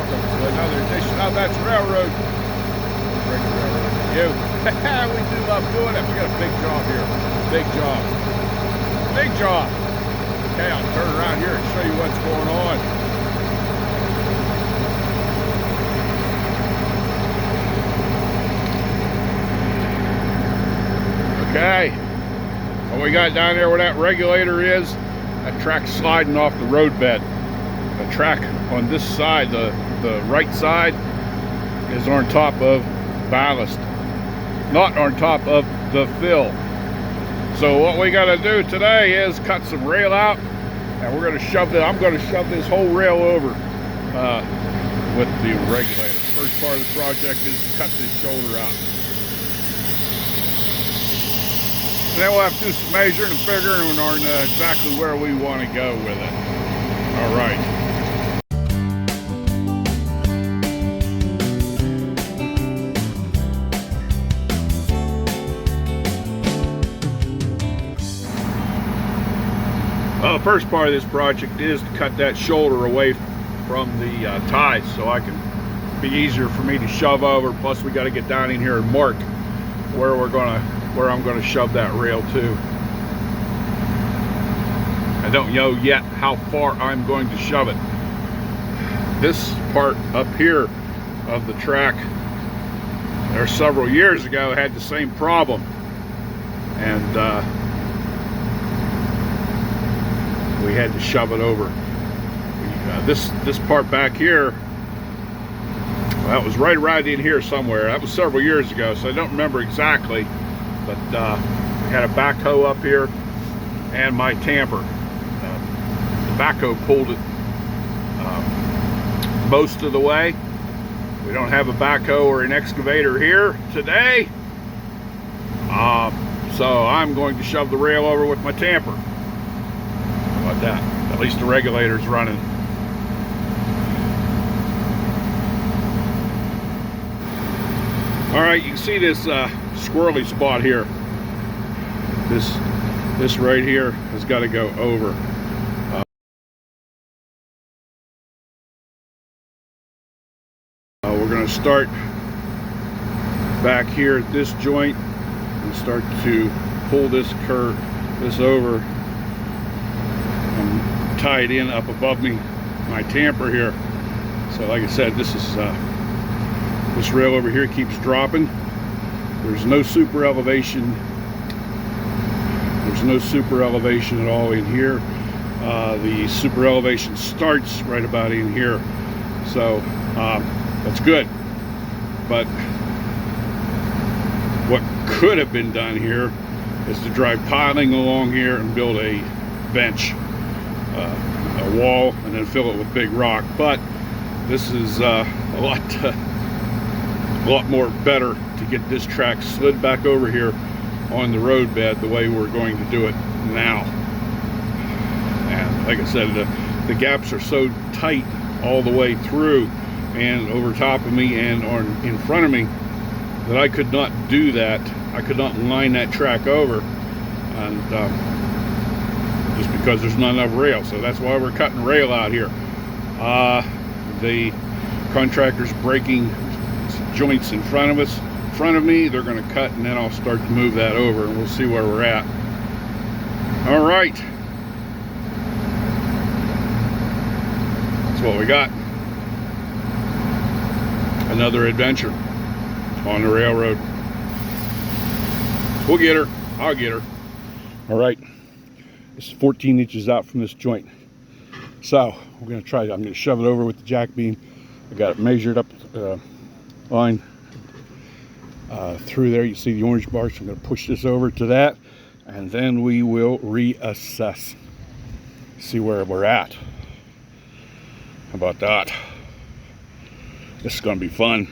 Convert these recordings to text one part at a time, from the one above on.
welcome to another edition of That's Railroad. Bring the railroad to you. We do love doing it. We got a big job here. Big job. Big job. Okay, I'll turn around here and show you what's going on. Okay. What we got down there where that regulator is, that track's sliding off the roadbed. The track on this side, the right side, is on top of ballast, not on top of the fill. So what we got to do today is cut some rail out, and we're going to shove it. I'm going to shove this whole rail over with the regulator. First part of the project is to cut this shoulder out. And then we'll have to do some measuring and figuring on exactly where we want to go with it. All right. Well, the first part of this project is to cut that shoulder away from the ties so I can be easier for me to shove over. Plus we got to get down in here and mark where I'm going to shove that rail to. I don't know yet how far I'm going to shove it. This part up here of the track, there several years ago, had the same problem, and we had to shove it over. This part back here, well, that was right around in here somewhere. That was several years ago, so I don't remember exactly. But we had a backhoe up here and my tamper. The backhoe pulled it most of the way. We don't have a backhoe or an excavator here today, so I'm going to shove the rail over with my tamper. How about that? At least the regulator's running. All right, you can see this squirrely spot here. This right here has got to go over. We're going to start back here at this joint and start to pull this over and tie it in up above my tamper here. So like I said, this rail over here keeps dropping. There's no super elevation. There's no super elevation at all in here. The super elevation starts right about in here. So that's good. But what could have been done here is to drive piling along here and build a bench, a wall, and then fill it with big rock. But this is a lot more better to get this track slid back over here on the roadbed the way we're going to do it now. And like I said, the gaps are so tight all the way through and over top of me and in front of me that I could not do that. I could not line that track over, and just because there's not enough rail. So that's why we're cutting rail out here. The contractor's breaking joints in front of me. They're going to cut, and then I'll start to move that over, and we'll see where we're at. All right, that's what we got. Another adventure on the railroad. We'll get her. I'll get her. All right, this is 14 inches out from this joint, so we're going to try it. I'm going to shove it over with the jack beam. I got it measured up line through there. You see the orange bar, so I'm going to push this over to that, and then we will reassess, see where we're at. How about that? This is going to be fun.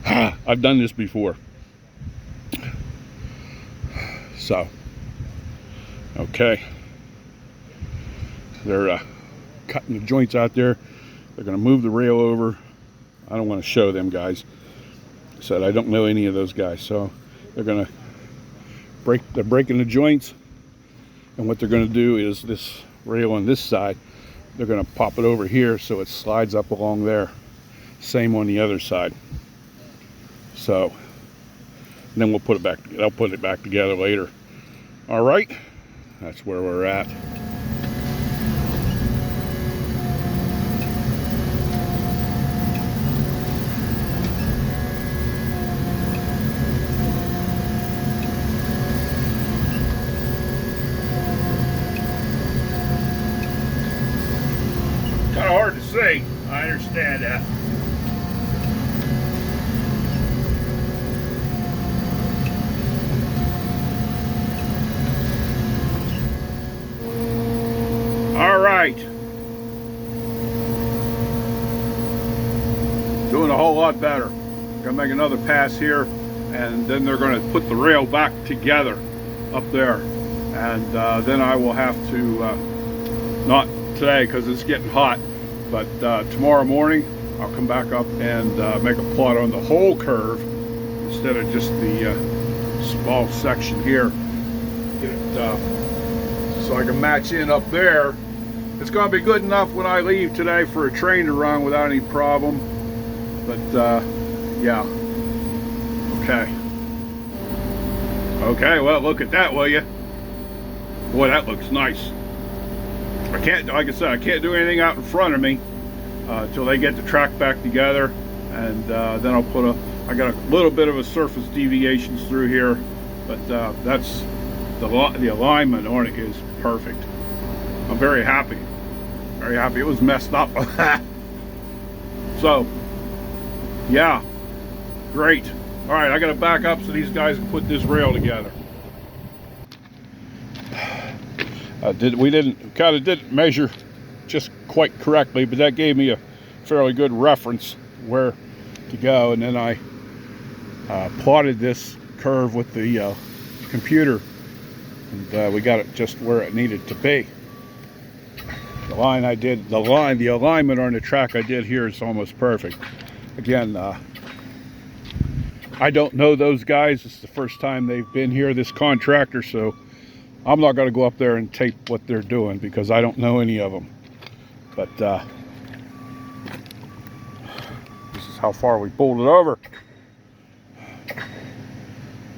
I've done this before. So, okay. They're cutting the joints out there. They're going to move the rail over. I don't want to show them guys. I said I don't know any of those guys. So they're going to they're breaking the joints. And what they're going to do is this rail on this side they're going to pop it over here so it slides up along there. Same on the other side. So then we'll put it back. I'll put it back together later. All right, that's where we're at. Kind of hard to say. I understand that. All right. Doing a whole lot better. Gonna make another pass here, and then they're gonna put the rail back together up there. And then I will have to, not today because it's getting hot, but tomorrow morning I'll come back up and make a plot on the whole curve instead of just the small section here. Get it so I can match in up there. It's going to be good enough when I leave today for a train to run without any problem. But yeah. Okay. Okay, well, look at that, will you? Boy, that looks nice. I can't, like I said, I can't do anything out in front of me till they get the track back together, and then I'll put I got a little bit of a surface deviations through here, but that's the alignment on it is perfect. I'm very happy. Very happy. It was messed up. So, yeah, great. All right, I got to back up so these guys can put this rail together. We didn't measure just quite correctly, but that gave me a fairly good reference where to go, and then I plotted this curve with the computer, and we got it just where it needed to be. The line I did, the alignment on the track I did here is almost perfect. Again, I don't know those guys. It's the first time they've been here, this contractor, so I'm not going to go up there and tape what they're doing because I don't know any of them. But this is how far we pulled it over.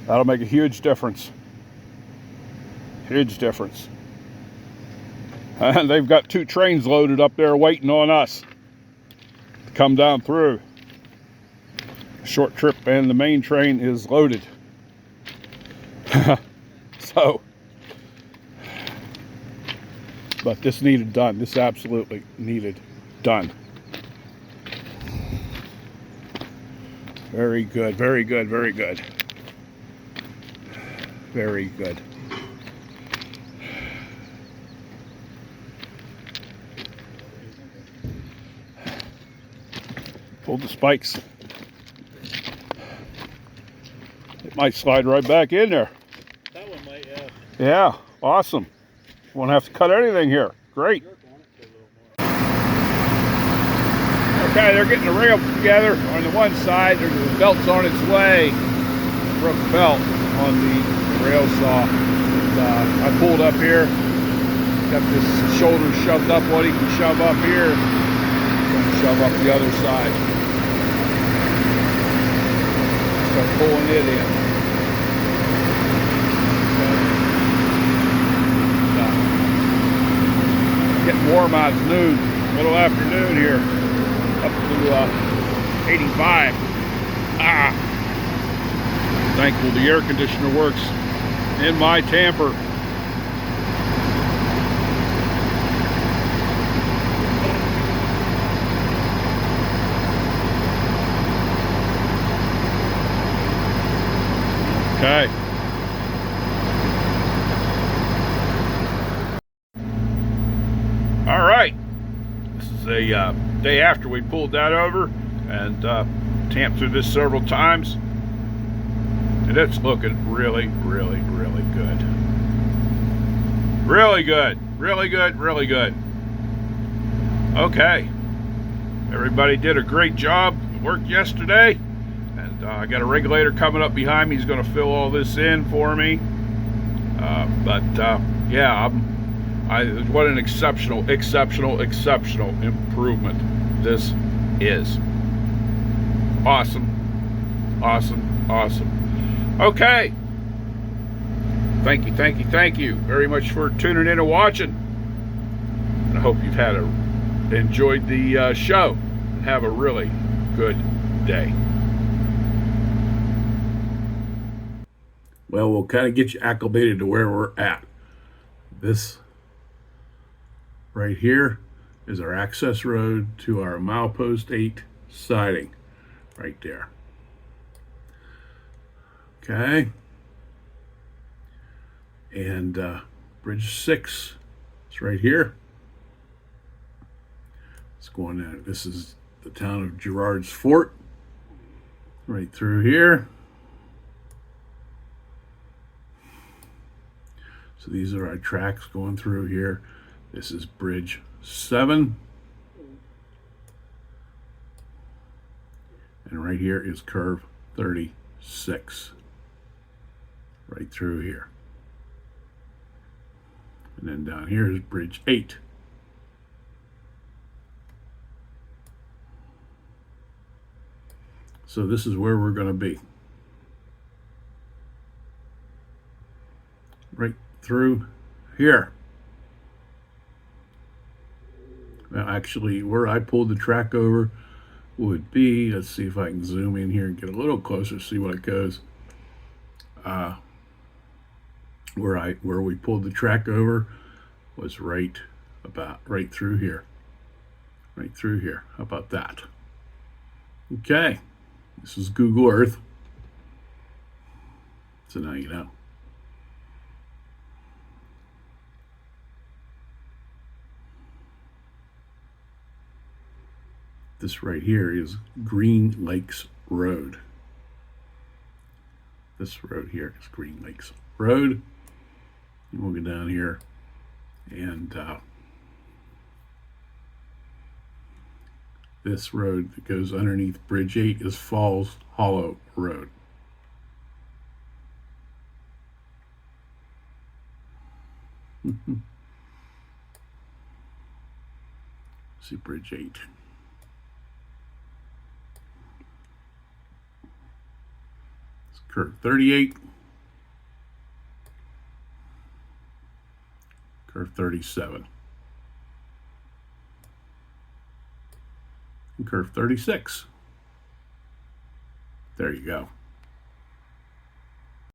That'll make a huge difference. Huge difference. And they've got 2 trains loaded up there waiting on us to come down through. Short trip and the main train is loaded. So, but this needed done. This absolutely needed done. Very good, very good, very good. Very good. Pulled the spikes. It might slide right back in there. That one might, yeah. Yeah, awesome. Won't have to cut anything here. Great. Okay, they're getting the rail together on the one side. There's the belt's on its way. Broke the belt on the rail saw. And, I pulled up here. Got this shoulder shoved up what he can shove up here. Gonna shove up the other side. Start pulling it in. Getting warm out. It's noon, middle afternoon here, up to 85. Thankful the air conditioner works in my tamper. Okay. All right. This is a day after we pulled that over and tamped through this several times. And it's looking really, really, really good. Really good. Really good. Really good. Okay. Everybody did a great job. Worked yesterday. And I got a regulator coming up behind me. He's going to fill all this in for me. Yeah, What an exceptional improvement this is. Awesome. Okay. Thank you very much for tuning in and watching. I hope you've enjoyed the show and have a really good day. Well, we'll kind of get you acclimated to where we're at. This right here is our access road to our milepost 8 siding right there. Okay. And bridge 6 is right here. It's going out. This is the town of Gerard's Fort. Right through here. So these are our tracks going through here. This is bridge 7. And right here is curve 36. Right through here. And then down here is bridge 8. So this is where we're going to be. Right through here. Now actually where I pulled the track over would be, let's see if I can zoom in here and get a little closer, see what it goes. Where we pulled the track over was right through here. Right through here. How about that? Okay. This is Google Earth. So now you know. This right here is Green Lakes Road. This road here is Green Lakes Road. And we'll go down here and this road that goes underneath Bridge 8 is Falls Hollow Road. See Bridge 8. It's curve 38. Curve 37. And curve 36. There you go.